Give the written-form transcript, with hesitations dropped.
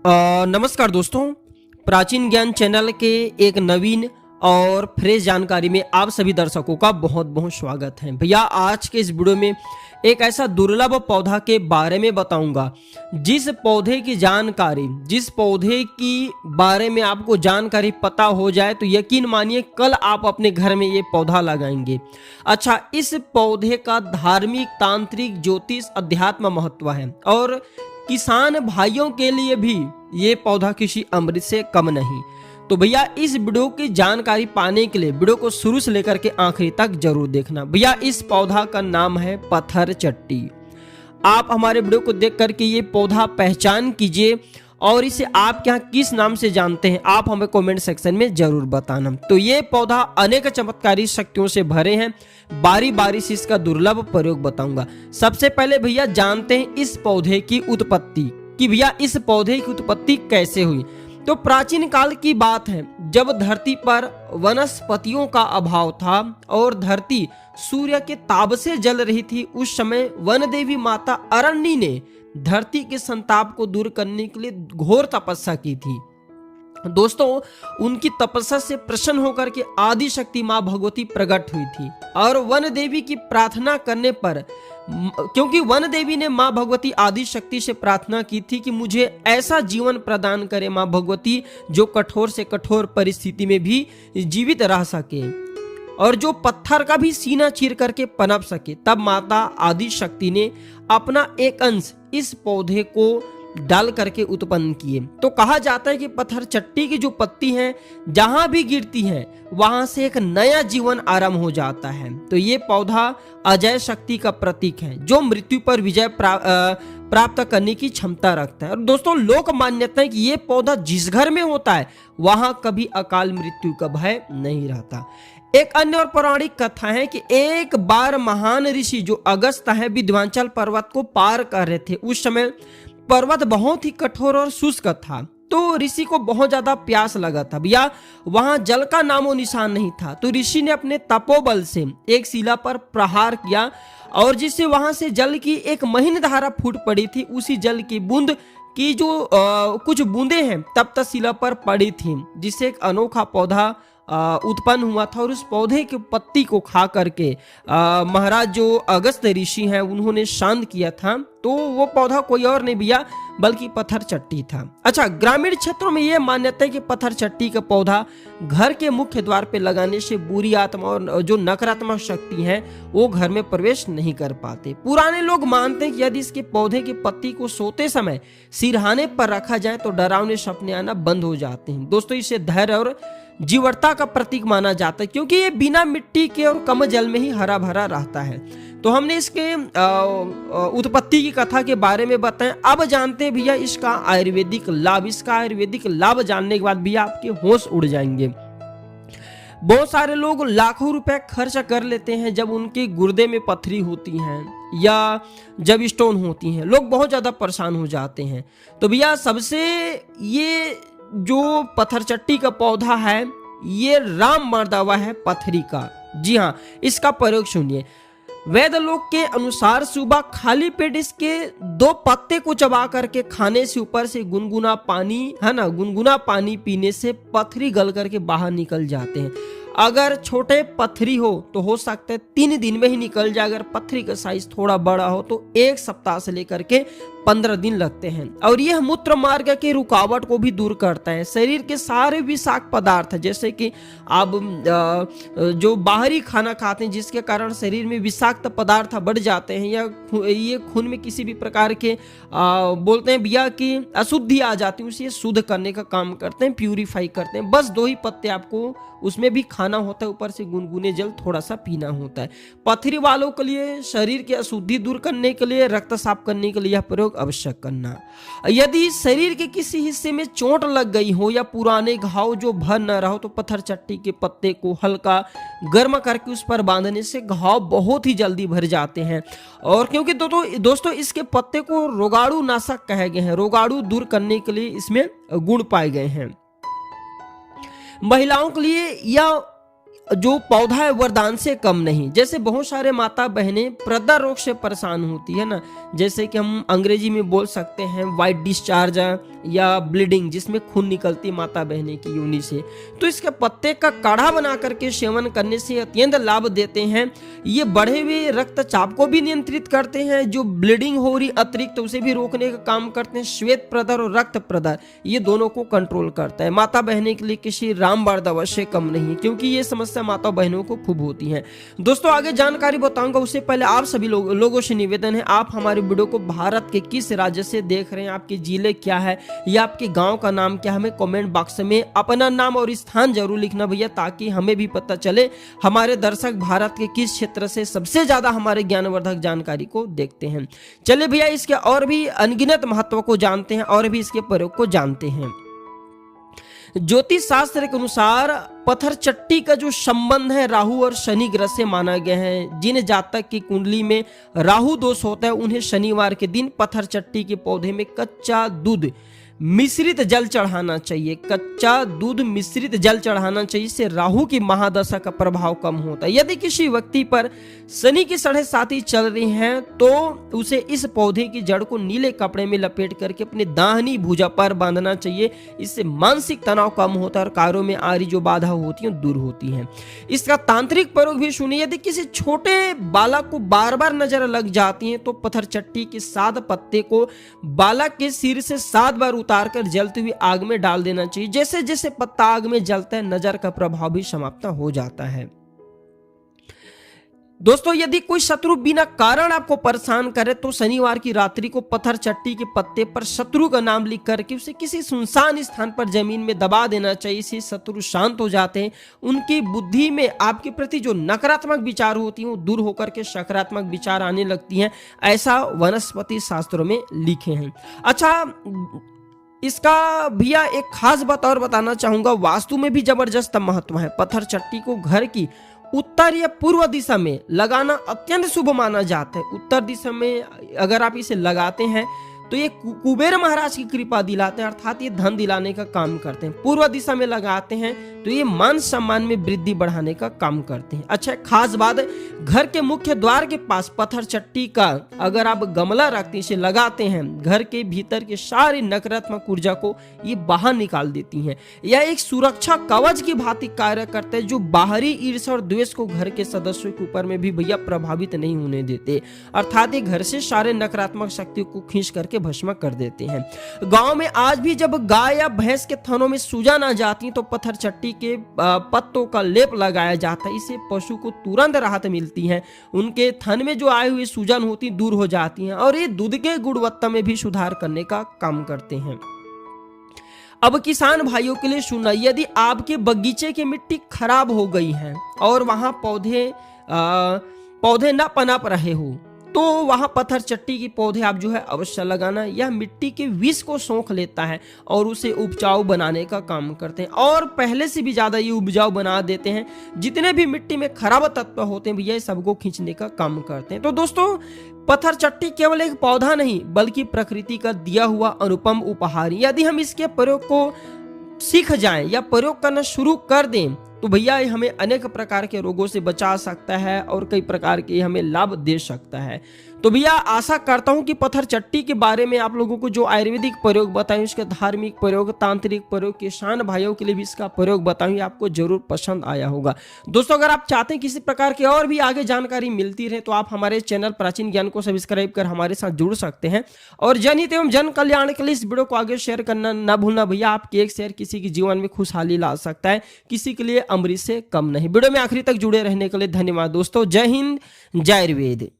नमस्कार दोस्तों, प्राचीन ज्ञान चैनल के एक नवीन और फ्रेश जानकारी में आप सभी दर्शकों का बहुत बहुत स्वागत है। भैया आज के इस वीडियो में एक ऐसा दुर्लभ पौधा के बारे में बताऊंगा जिस पौधे की बारे में आपको जानकारी पता हो जाए तो यकीन मानिए कल आप अपने घर में ये पौधा लगाएंगे। अच्छा, इस पौधे का धार्मिक, तांत्रिक, ज्योतिष, अध्यात्म महत्व है और किसान भाइयों के लिए भी ये पौधा किसी अमृत से कम नहीं। तो भैया इस वीडियो की जानकारी पाने के लिए वीडियो को शुरू से लेकर के आखिरी तक जरूर देखना। भैया इस पौधा का नाम है पत्थर चट्टी। आप हमारे वीडियो को देख करके ये पौधा पहचान कीजिए और इसे आप क्या किस नाम से जानते हैं आप हमें कमेंट सेक्शन में जरूर बताना। तो ये पौधा अनेक चमत्कारी शक्तियों से भरे हैं। बारी बारी से इसका दुर्लभ प्रयोग बताऊंगा। सबसे पहले भैया जानते हैं इस पौधे की उत्पत्ति कि भैया इस पौधे की उत्पत्ति कैसे हुई। तो प्राचीन काल की बात है जब धरती पर वनस्पतियों का अभाव था और धरती सूर्य के ताप से जल रही थी। उस समय वन देवी माता अरण्य ने धरती के संताप को दूर करने के लिए घोर तपस्या की थी। दोस्तों, उनकी तपस्या से प्रसन्न होकर के आदि शक्ति मां भगवती प्रकट हुई थी और वन देवी की प्रार्थना करने पर, क्योंकि वन देवी ने मां भगवती आदि शक्ति से प्रार्थना की थी कि मुझे ऐसा जीवन प्रदान करे मां भगवती जो कठोर से कठोर परिस्थिति में भी जीवित रह सके और जो पत्थर का भी सीना चीर करके पनप सके। तब माता आदि शक्ति ने अपना एक अंश इस पौधे को डाल करके उत्पन्न किए। तो कहा जाता है कि पत्थर चट्टी की जो पत्ती है जहां भी गिरती है वहां से एक नया जीवन आरंभ हो जाता है। तो ये पौधा अजय शक्ति का प्रतीक है जो मृत्यु पर विजय प्राप्त करने की क्षमता रखता है। और दोस्तों, लोक मान्यता है कि ये पौधा जिस घर में होता है वहां कभी अकाल मृत्यु का भय नहीं रहता। एक अन्य और पौराणिक कथा है कि एक बार महान ऋषि जो अगस्त्य है विंध्याचल पर्वत को पार कर रहे थे। उस समय पर्वत बहुत ही कठोर और शुष्क था तो ऋषि को बहुत ज्यादा प्यास लगा था। भैया वहां जल का नामो निशान नहीं था। तो ऋषि ने अपने तपोबल से एक शिला पर प्रहार किया और जिससे वहां से जल की एक महीन धारा फूट पड़ी थी। उसी जल की बूंद की जो कुछ बूंदे हैं तब तक शिला पर पड़ी थी जिससे एक अनोखा पौधा उत्पन्न हुआ था। और उस पौधे के पत्ती को खा करके महाराज जो अगस्त्य ऋषि हैं उन्होंने शांत किया था। तो वो पौधा कोई और नहीं भैया बल्कि पत्थर चट्टी था। अच्छा, ग्रामीण क्षेत्रों में यह मान्यता है कि पत्थर चट्टी का पौधा घर के मुख्य द्वार पे लगाने से बुरी आत्मा और जो नकारात्मक शक्ति है वो घर में प्रवेश नहीं कर पाते। पुराने लोग मानते हैं कि यदि इसके पौधे की पत्ती को सोते समय सिरहाने पर रखा जाए तो डरावने सपने आना बंद हो जाते हैं। दोस्तों, इसे धैर्य और जीवटता का प्रतीक माना जाता है क्योंकि ये बिना मिट्टी के और कम जल में ही हरा भरा रहता है। तो हमने इसके उत्पत्ति की कथा के बारे में बताएं। अब जानते हैं भैया इसका आयुर्वेदिक लाभ। इसका आयुर्वेदिक लाभ जानने के बाद भैया आपके होश उड़ जाएंगे। बहुत सारे लोग लाखों रुपए खर्च कर लेते हैं जब उनके गुर्दे में पथरी होती हैं या जब स्टोन होती हैं। लोग बहुत ज्यादा परेशान हो जाते हैं। तो भैया सबसे ये जो पत्थर चट्टी का पौधा है ये राम मर्दावा है पथरी का। जी हाँ, इसका प्रयोग सुनिए। वैद्य लोग के अनुसार सुबह खाली पेट इसके 2 पत्ते को चबा करके खाने से ऊपर से गुनगुना पानी पीने से पथरी गल करके बाहर निकल जाते हैं। अगर छोटे पथरी हो सकता है 3 दिन में ही निकल जाए। अगर पथरी का साइज थोड़ा बड़ा हो तो 1 सप्ताह से लेकर के 15 दिन लगते हैं। और यह मूत्र मार्ग के रुकावट को भी दूर करता है। शरीर के सारे विषाक्त पदार्थ जैसे कि आप जो बाहरी खाना खाते हैं जिसके कारण शरीर में विषाक्त पदार्थ बढ़ जाते हैं या ये खून में किसी भी प्रकार के बोलते हैं भैया कि अशुद्धि आ जाती है, उसे शुद्ध करने का काम करते हैं, प्यूरिफाई करते हैं। बस 2 ही पत्ते आपको उसमें भी खाना होता है, ऊपर से गुनगुने जल थोड़ा सा पीना होता है। पथरी वालों के लिए शरीर की अशुद्धि दूर करने के लिए, रक्त साफ करने के लिए यह प्रयोग अवश्य करना। यदि शरीर के किसी हिस्से में चोट लग गई हो या पुराने घाव जो भर न रहा हो तो पत्थर चट्टी के पत्ते को हल्का गर्म करके उस पर बांधने से घाव बहुत ही जल्दी भर जाते हैं। और क्योंकि दोस्तों इसके पत्ते को रोगाणु नाशक कहे गए हैं, रोगाणु दूर करने के लिए इसमें गुण पाए गए हैं। महिलाओं के लिए यह जो पौधा है वरदान से कम नहीं। जैसे बहुत सारे माता बहनें प्रदा रोग से परेशान होती है ना, जैसे कि हम अंग्रेजी में बोल सकते हैं वाइट डिस्चार्ज, या ब्लीडिंग जिसमें खून निकलती माता बहने की योनि से, तो इसके पत्ते का काढ़ा बना करके सेवन करने से अत्यंत लाभ देते हैं। ये बढ़े हुए रक्तचाप को भी नियंत्रित करते हैं, जो ब्लीडिंग हो रही अतिरिक्त उसे भी रोकने का काम करते हैं। श्वेत प्रदर और रक्त प्रदर ये दोनों को कंट्रोल करता है। माता बहने के लिए किसी रामबाण दवा से कम नहीं है, क्योंकि ये समस्या माता बहनों को खूब होती है। दोस्तों आगे जानकारी बताऊंगा, उससे पहले आप सभी लोगों से निवेदन है, आप हमारे वीडियो को भारत के किस राज्य से देख रहे हैं, आपके जिले क्या है या आपके गांव का नाम क्या है, हमें कमेंट बॉक्स में अपना नाम और स्थान जरूर लिखना भैया, ताकि हमें भी पता चले हमारे दर्शक भारत के किस क्षेत्र से सबसे ज्यादा हमारे ज्ञानवर्धक जानकारी को देखते हैं। चलिए भैया इसके और भी अनगिनत महत्व को जानते हैं और भी इसके प्रयोग को जानते हैं। ज्योतिष शास्त्र के अनुसार पत्थर चट्टी का जो संबंध है राहु और शनि ग्रह से माना गया है। जिन जातक की कुंडली में राहु दोष होता है उन्हें शनिवार के दिन पत्थर चट्टी के पौधे में कच्चा दूध मिश्रित जल चढ़ाना चाहिए। कच्चा दूध मिश्रित जल चढ़ाना चाहिए, इससे राहु की महादशा का प्रभाव कम होता है। यदि किसी व्यक्ति पर शनि की 7.5 चल रही हैं तो उसे इस पौधे की जड़ को नीले कपड़े में लपेट करके अपने दाहिनी भुजा पर बांधना चाहिए। इससे मानसिक तनाव कम होता है और कार्यों में आ रही जो बाधा होती है दूर होती है। इसका तांत्रिक प्रयोग भी सुनिए। यदि किसी छोटे बालक को बार बार नजर लग जाती है तो पत्थर चट्टी के 7 पत्ते को बालक के सिर से 7 बार उतार कर जलती हुई आग में डाल देना चाहिए। जैसे जैसे पत्ता आग में जलता है नजर का प्रभाव भी समाप्त हो जाता है। दोस्तों यदि कोई शत्रु बिना कारण आपको परेशान करे तो शनिवार की रात्रि को पत्थर चट्टी के पत्ते पर शत्रु का नाम लिख करके उसे किसी सुनसान स्थान पर जमीन में दबा देना चाहिए। इससे शत्रु शांत हो जाते हैं, उनकी बुद्धि में आपके प्रति जो नकारात्मक विचार होती हैं वो दूर होकर के सकारात्मक विचार आने लगती हैं। ऐसा वनस्पति शास्त्रों में लिखे हैं। अच्छा इसका भैया एक खास बात और बताना चाहूंगा, वास्तु में भी जबरदस्त महत्व है। पत्थर चट्टी को घर की उत्तर या पूर्व दिशा में लगाना अत्यंत शुभ माना जाता है। उत्तर दिशा में अगर आप इसे लगाते हैं तो ये कुबेर महाराज की कृपा दिलाते हैं, अर्थात ये धन दिलाने का काम करते हैं। पूर्व दिशा में लगाते हैं तो ये मान सम्मान में वृद्धि बढ़ाने का काम करते हैं। अच्छा खास बात, घर के मुख्य द्वार के पास पत्थर चट्टी का अगर आप गमला रखते इसे लगाते हैं, घर के भीतर के सारी नकारात्मक ऊर्जा को ये बाहर निकाल देती हैं। यह एक सुरक्षा कवच की भांति कार्य करते हैं, जो बाहरी ईर्ष्या और द्वेष को घर के सदस्यों के ऊपर में भी भैया प्रभावित नहीं होने देते। अर्थात ये घर से सारे नकारात्मक शक्तियों को खींच करके भस्म कर देते हैं। गांव में आज भी जब गाय या भैंस के थनों में सूजन आ जाती तो पत्थर चट्टी के पत्तों का लेप लगाया जाता है। इससे पशु को तुरंत राहत मिलती है, उनके थन में जो आई हुई सूजन होती दूर हो जाती है और ये दूध के गुणवत्ता में भी सुधार करने का काम करते हैं। अब किसान भाइयों के लिए सुनना, यदि आपके बगीचे की मिट्टी खराब हो गई है और वहां पौधे न पनप रहे हो तो वहां पत्थर चट्टी के पौधे आप जो है अवश्य लगाना। यह मिट्टी के विष को सोख लेता है और उसे उपजाऊ बनाने का काम करते हैं और पहले से भी ज्यादा ये उपजाऊ बना देते हैं। जितने भी मिट्टी में खराब तत्व होते हैं भैया सबको खींचने का काम करते हैं। तो दोस्तों पत्थर चट्टी केवल एक पौधा नहीं बल्कि प्रकृति का दिया हुआ अनुपम उपहार। यदि हम इसके प्रयोग को सीख जाएं या प्रयोग करना शुरू कर दें तो भैया ये हमें अनेक प्रकार के रोगों से बचा सकता है और कई प्रकार के हमें लाभ दे सकता है। तो भैया आशा करता हूं कि पत्थर चट्टी के बारे में आप लोगों को जो आयुर्वेदिक प्रयोग बताएं, उसके धार्मिक प्रयोग, तांत्रिक प्रयोग, किसान भाइयों के लिए भी इसका प्रयोग बताऊं, आपको जरूर पसंद आया होगा। दोस्तों अगर आप चाहते हैं किसी प्रकार की और भी आगे जानकारी मिलती रहे तो आप हमारे चैनल प्राचीन ज्ञान को सब्सक्राइब कर हमारे साथ जुड़ सकते हैं और जनहित एवं जन कल्याण के लिए इस वीडियो को आगे शेयर करना न भूलना। भैया आपकी एक शेयर किसी के जीवन में खुशहाली ला सकता है, किसी के लिए अमृत से कम नहीं। वीडियो में आखिरी तक जुड़े रहने के लिए धन्यवाद दोस्तों। जय हिंद, जय आयुर्वेद।